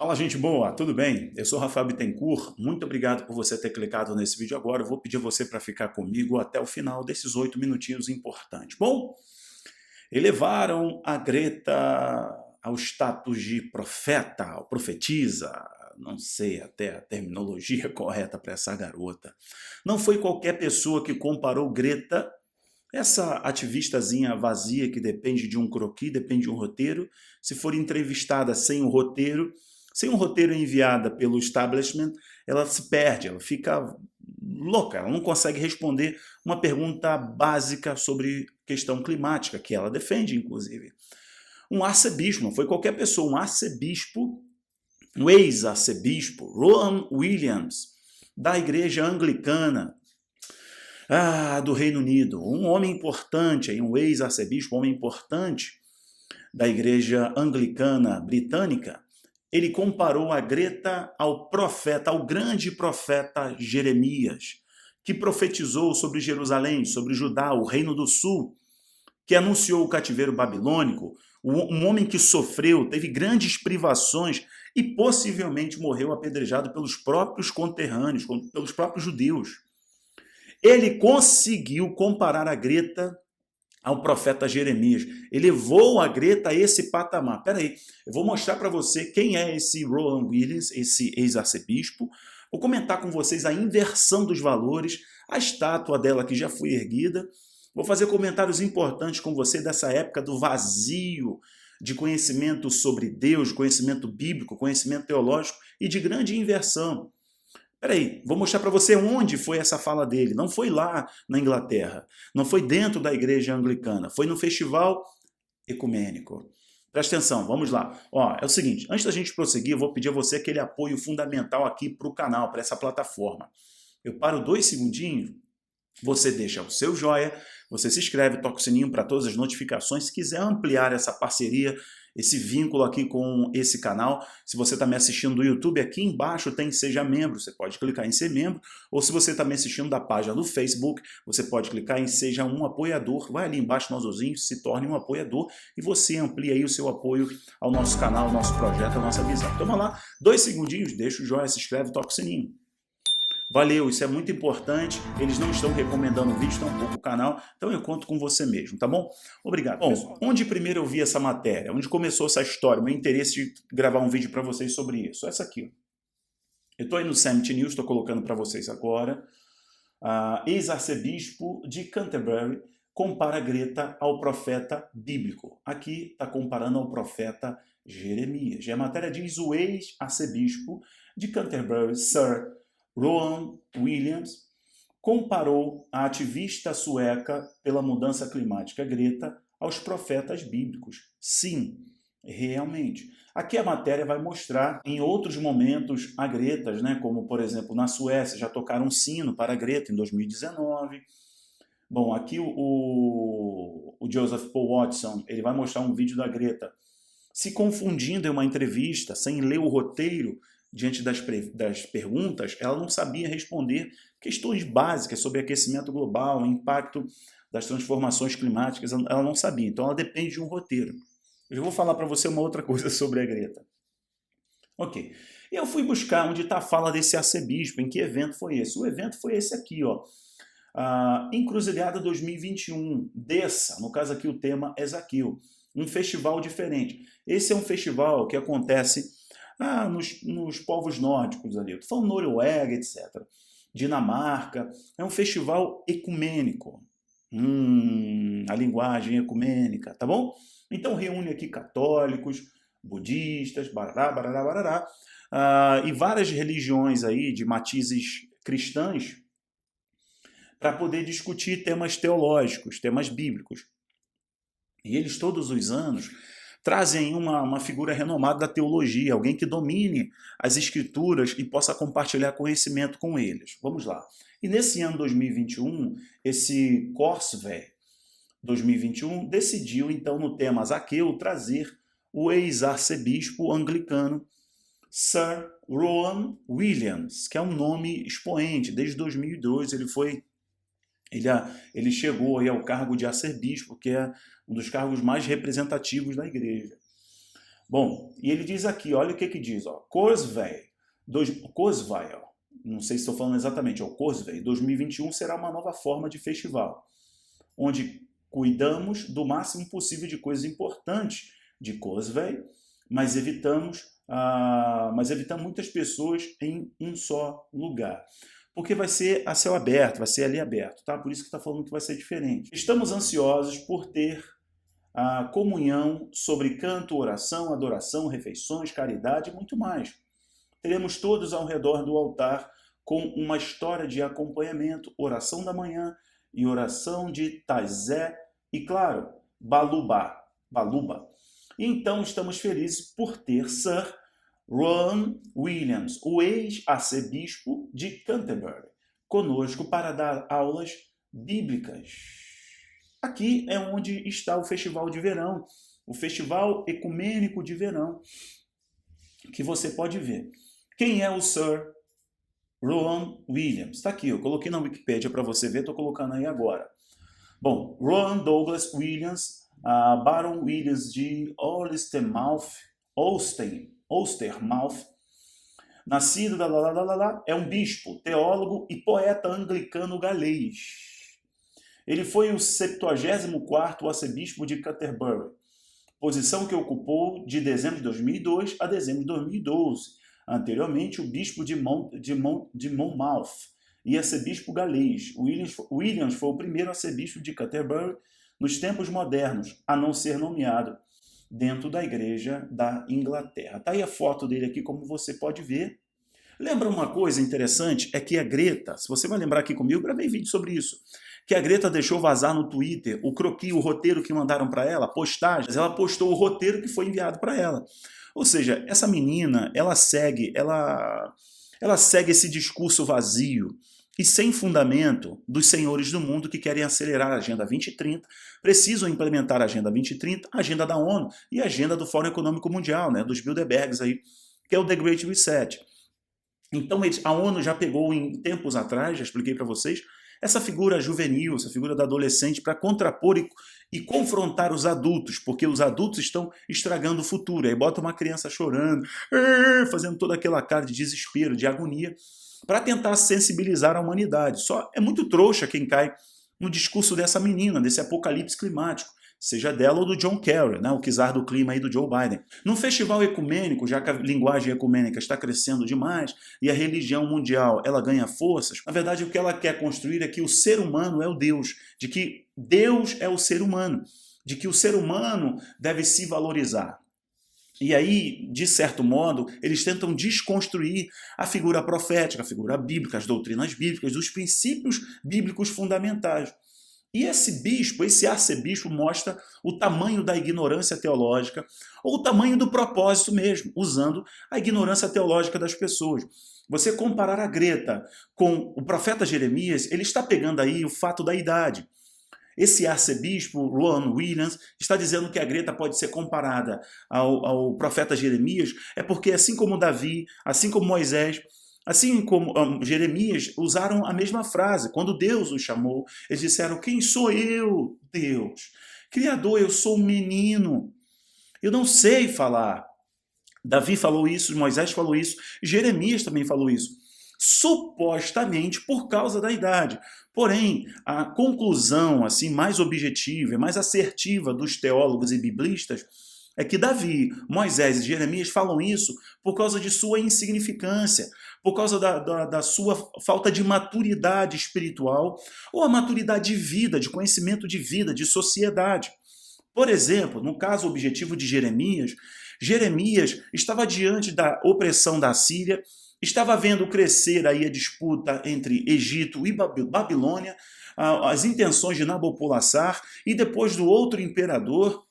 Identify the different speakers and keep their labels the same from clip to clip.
Speaker 1: Fala, gente boa, tudo bem? Eu sou Rafael Bittencourt, muito obrigado por você ter clicado nesse vídeo agora. Eu vou pedir você para ficar comigo até o final desses 8 minutinhos importantes. Bom, elevaram a Greta ao status de profeta, ou profetisa, não sei até a terminologia correta para essa garota. Não foi qualquer pessoa que comparou Greta, essa ativistazinha vazia que depende de um croquis, depende de um roteiro. Se for entrevistada sem o roteiro, sem um roteiro enviada pelo establishment, ela se perde, ela fica louca, ela não consegue responder uma pergunta básica sobre questão climática, que ela defende, inclusive. Um arcebispo, não foi qualquer pessoa, um arcebispo, um ex-arcebispo, Rowan Williams, da igreja anglicana, do Reino Unido, um homem importante, um ex-arcebispo, um homem importante da igreja anglicana britânica, ele comparou a Greta ao profeta, ao grande profeta Jeremias, que profetizou sobre Jerusalém, sobre Judá, o Reino do Sul, que anunciou o cativeiro babilônico, um homem que sofreu, teve grandes privações e possivelmente morreu apedrejado pelos próprios conterrâneos, pelos próprios judeus. Ele conseguiu comparar a Greta ao profeta Jeremias. Elevou a Greta a esse patamar. Espera aí, eu vou mostrar para você quem é esse Rowan Williams, esse ex-arcebispo. Vou comentar com vocês a inversão dos valores, a estátua dela que já foi erguida. Vou fazer comentários importantes com você dessa época do vazio de conhecimento sobre Deus, conhecimento bíblico, conhecimento teológico e de grande inversão. Peraí, vou mostrar para você onde foi essa fala dele. Não foi lá na Inglaterra, não foi dentro da igreja anglicana, foi no festival ecumênico. Presta atenção, vamos lá. Ó, é o seguinte, antes da gente prosseguir, eu vou pedir a você aquele apoio fundamental aqui para o canal, para essa plataforma. Eu paro 2 segundinhos, você deixa o seu joia, você se inscreve, toca o sininho para todas as notificações. Se quiser ampliar essa parceria, esse vínculo aqui com esse canal, se você está me assistindo do YouTube, aqui embaixo tem Seja Membro, você pode clicar em Ser Membro, ou se você está me assistindo da página do Facebook, você pode clicar em Seja um Apoiador, vai ali embaixo no azulzinho, se torne um apoiador e você amplia aí o seu apoio ao nosso canal, ao nosso projeto, à nossa visão. Então vamos lá, 2 segundinhos, deixa o joia, se inscreve, toca o sininho. Valeu, isso é muito importante, eles não estão recomendando o vídeo, tampouco o canal, então eu conto com você mesmo, tá bom? Obrigado. Bom, onde primeiro eu vi essa matéria, onde começou essa história, meu interesse de gravar um vídeo para vocês sobre isso, essa aqui. Eu estou aí no Summit News, estou colocando para vocês agora, ex-arcebispo de Canterbury compara Greta ao profeta bíblico. Aqui está comparando ao profeta Jeremias. E a matéria diz o ex-arcebispo de Canterbury, Sir Rowan Williams, comparou a ativista sueca pela mudança climática Greta aos profetas bíblicos. Sim, realmente. Aqui a matéria vai mostrar em outros momentos a Gretas, né, como por exemplo na Suécia já tocaram um sino para a Greta em 2019. Bom, aqui o Joseph Paul Watson ele vai mostrar um vídeo da Greta se confundindo em uma entrevista, sem ler o roteiro, diante das perguntas, ela não sabia responder questões básicas sobre aquecimento global, o impacto das transformações climáticas, ela não sabia. Então ela depende de um roteiro. Eu vou falar para você uma outra coisa sobre a Greta. Ok. Eu fui buscar onde está a fala desse arcebispo, em que evento foi esse? O evento foi esse aqui, ó. Encruzilhada 2021, Desça, no caso aqui o tema é Zaqueu. Um festival diferente. Esse é um festival que acontece nos povos nórdicos ali. Estou falando Noruega, etc. Dinamarca. É um festival ecumênico. A linguagem ecumênica, tá bom? Então reúne aqui católicos, budistas, barará, barará, barará, e várias religiões aí de matizes cristãs para poder discutir temas teológicos, temas bíblicos. E eles todos os anos trazem uma figura renomada da teologia, alguém que domine as escrituras e possa compartilhar conhecimento com eles. Vamos lá. E nesse ano 2021, esse COSVE 2021 decidiu, então, no tema Zaqueu, trazer o ex-arcebispo anglicano Sir Rowan Williams, que é um nome expoente. Desde 2002 ele chegou aí ao cargo de arcebispo, que é um dos cargos mais representativos da igreja. Bom, e ele diz aqui, olha o que diz, ó, Kurzweil, não sei se estou falando exatamente, ó, Kurzweil, 2021 será uma nova forma de festival, onde cuidamos do máximo possível de coisas importantes de Kurzweil, mas evitamos muitas pessoas em um só lugar. Porque vai ser a céu aberto, vai ser ali aberto, tá? Por isso que está falando que vai ser diferente. Estamos ansiosos por ter a comunhão sobre canto, oração, adoração, refeições, caridade e muito mais. Teremos todos ao redor do altar com uma história de acompanhamento, oração da manhã e oração de Tazé e, claro, Baluba. Então, estamos felizes por ter Sir Rowan Williams, o ex-arcebispo de Canterbury, conosco para dar aulas bíblicas. Aqui é onde está o Festival de Verão, o Festival Ecumênico de Verão, que você pode ver. Quem é o Sir Rowan Williams? Está aqui, eu coloquei na Wikipedia para você ver, estou colocando aí agora. Bom, Rowan Douglas Williams, Baron Williams de Oustermouth, nascido é um bispo, teólogo e poeta anglicano galês. Ele foi o 74º arcebispo de Canterbury, posição que ocupou de dezembro de 2002 a dezembro de 2012. Anteriormente, o bispo de Monmouth e arcebispo galês. Williams foi o primeiro arcebispo de Canterbury nos tempos modernos, a não ser nomeado dentro da Igreja da Inglaterra. Está aí a foto dele aqui, como você pode ver. Lembra uma coisa interessante? É que a Greta, se você vai lembrar aqui comigo, eu gravei vídeo sobre isso, que a Greta deixou vazar no Twitter o croquis, o roteiro que mandaram para ela, postagens, ela postou o roteiro que foi enviado para ela. Ou seja, essa menina, ela segue esse discurso vazio e sem fundamento dos senhores do mundo que querem acelerar a Agenda 2030, precisam implementar a Agenda 2030, a agenda da ONU e a agenda do Fórum Econômico Mundial, né, dos Bilderbergs aí, que é o The Great Reset. Então a ONU já pegou em tempos atrás, já expliquei para vocês, essa figura juvenil, essa figura da adolescente para contrapor e confrontar os adultos, porque os adultos estão estragando o futuro. Aí bota uma criança chorando, fazendo toda aquela cara de desespero, de agonia, para tentar sensibilizar a humanidade. Só é muito trouxa quem cai no discurso dessa menina, desse apocalipse climático, seja dela ou do John Kerry, né, o czar do clima aí do Joe Biden. Num festival ecumênico, já que a linguagem ecumênica está crescendo demais e a religião mundial ela ganha forças, na verdade o que ela quer construir é que o ser humano é o Deus, de que Deus é o ser humano, de que o ser humano deve se valorizar. E aí, de certo modo, eles tentam desconstruir a figura profética, a figura bíblica, as doutrinas bíblicas, os princípios bíblicos fundamentais. E esse bispo, esse arcebispo, mostra o tamanho da ignorância teológica, ou o tamanho do propósito mesmo, usando a ignorância teológica das pessoas. Você comparar a Greta com o profeta Jeremias, ele está pegando aí o fato da idade. Esse arcebispo, Rowan Williams, está dizendo que a Greta pode ser comparada ao profeta Jeremias, é porque assim como Davi, assim como Moisés, assim como Jeremias, usaram a mesma frase. Quando Deus os chamou, eles disseram, quem sou eu, Deus? Criador, eu sou um menino, eu não sei falar. Davi falou isso, Moisés falou isso, Jeremias também falou isso. Supostamente por causa da idade. Porém, a conclusão assim mais objetiva e mais assertiva dos teólogos e biblistas é que Davi, Moisés e Jeremias falam isso por causa de sua insignificância, por causa da sua falta de maturidade espiritual ou a maturidade de vida, de conhecimento de vida, de sociedade. Por exemplo, no caso objetivo de Jeremias, Jeremias estava diante da opressão da Síria, estava vendo crescer aí a disputa entre Egito e Babilônia, as intenções de Nabopolassar e depois do outro imperador,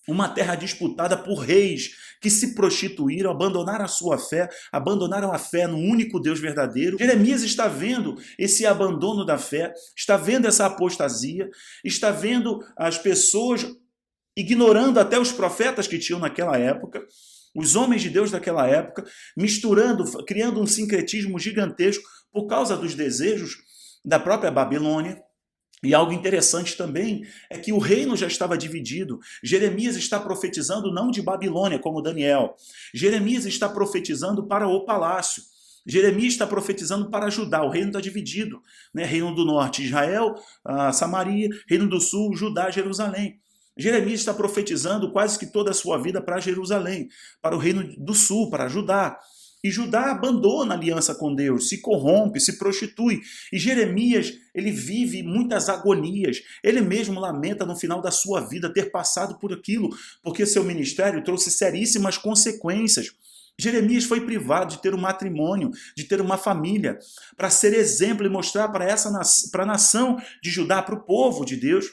Speaker 1: uma terra disputada por reis que se prostituíram, abandonaram a sua fé, abandonaram a fé no único Deus verdadeiro. Jeremias está vendo esse abandono da fé, está vendo essa apostasia, está vendo as pessoas ignorando até os profetas que tinham naquela época, os homens de Deus daquela época, misturando, criando um sincretismo gigantesco por causa dos desejos da própria Babilônia. E algo interessante também é que o reino já estava dividido. Jeremias está profetizando não de Babilônia, como Daniel. Jeremias está profetizando para o palácio. Jeremias está profetizando para Judá. O reino está dividido, né? Reino do norte, Israel, Samaria. Reino do sul, Judá, Jerusalém. Jeremias está profetizando quase que toda a sua vida para Jerusalém, para o reino do sul, para Judá. E Judá abandona a aliança com Deus, se corrompe, se prostitui. E Jeremias, ele vive muitas agonias. Ele mesmo lamenta no final da sua vida ter passado por aquilo, porque seu ministério trouxe seríssimas consequências. Jeremias foi privado de ter um matrimônio, de ter uma família, para ser exemplo e mostrar para a nação de Judá, para o povo de Deus,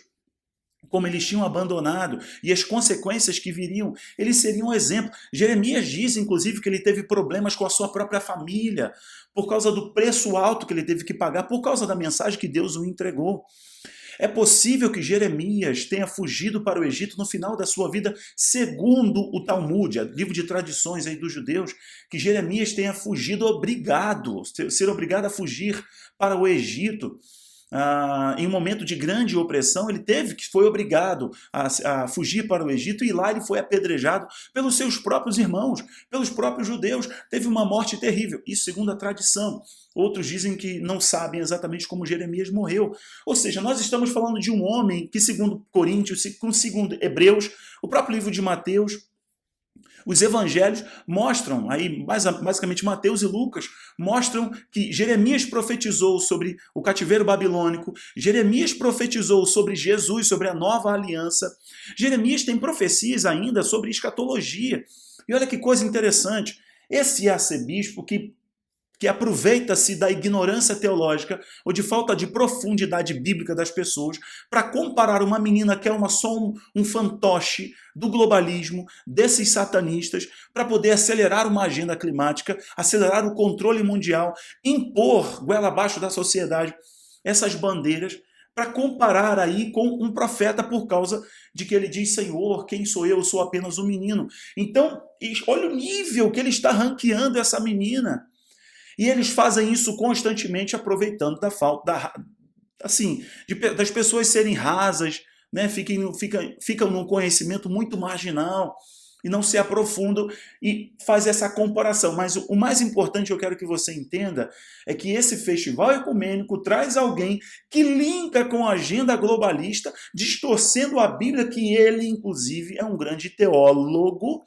Speaker 1: como eles tinham abandonado e as consequências que viriam, eles seriam um exemplo. Jeremias diz, inclusive, que ele teve problemas com a sua própria família, por causa do preço alto que ele teve que pagar, por causa da mensagem que Deus o entregou. É possível que Jeremias tenha fugido para o Egito no final da sua vida, segundo o Talmud, livro de tradições aí dos judeus, que Jeremias tenha fugido obrigado, ser obrigado a fugir para o Egito. Em um momento de grande opressão, ele foi obrigado a fugir para o Egito e lá ele foi apedrejado pelos seus próprios irmãos, pelos próprios judeus. Teve uma morte terrível, isso segundo a tradição. Outros dizem que não sabem exatamente como Jeremias morreu. Ou seja, nós estamos falando de um homem que, segundo Coríntios, segundo Hebreus, o próprio livro de Mateus, os evangelhos mostram, aí basicamente Mateus e Lucas, mostram que Jeremias profetizou sobre o cativeiro babilônico, Jeremias profetizou sobre Jesus, sobre a nova aliança, Jeremias tem profecias ainda sobre escatologia. E olha que coisa interessante, esse arcebispo que aproveita-se da ignorância teológica ou de falta de profundidade bíblica das pessoas para comparar uma menina que é só um fantoche do globalismo, desses satanistas, para poder acelerar uma agenda climática, acelerar o controle mundial, impor goela abaixo da sociedade essas bandeiras, para comparar aí com um profeta por causa de que ele diz, Senhor, quem sou eu? Eu sou apenas um menino. Então, olha o nível que ele está ranqueando essa menina. E eles fazem isso constantemente, aproveitando da falta, das pessoas serem rasas, né? Ficam num conhecimento muito marginal e não se aprofundam e faz essa comparação. Mas o mais importante, eu quero que você entenda, é que esse festival ecumênico traz alguém que linka com a agenda globalista, distorcendo a Bíblia, que ele, inclusive, é um grande teólogo,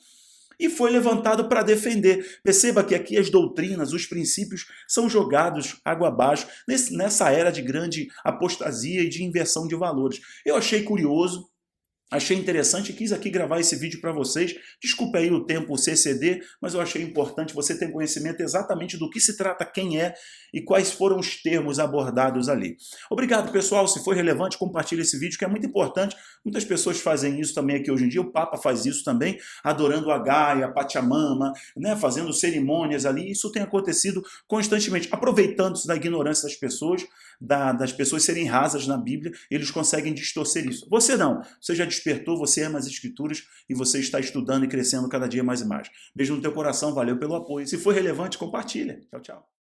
Speaker 1: e foi levantado para defender. Perceba que aqui as doutrinas, os princípios são jogados água abaixo nessa era de grande apostasia e de inversão de valores. Eu achei curioso, achei interessante e quis aqui gravar esse vídeo para vocês. Desculpa aí o tempo CCD, mas eu achei importante você ter conhecimento exatamente do que se trata, quem é e quais foram os termos abordados ali. Obrigado, pessoal. Se foi relevante, compartilhe esse vídeo, que é muito importante. Muitas pessoas fazem isso também aqui hoje em dia. O Papa faz isso também, adorando a Gaia, a Pachamama, né, fazendo cerimônias ali. Isso tem acontecido constantemente, aproveitando-se da ignorância das pessoas serem rasas na Bíblia, eles conseguem distorcer isso. Você não. Você já despertou, você ama as Escrituras e você está estudando e crescendo cada dia mais e mais. Beijo no teu coração, valeu pelo apoio. Se foi relevante, compartilha. Tchau, tchau.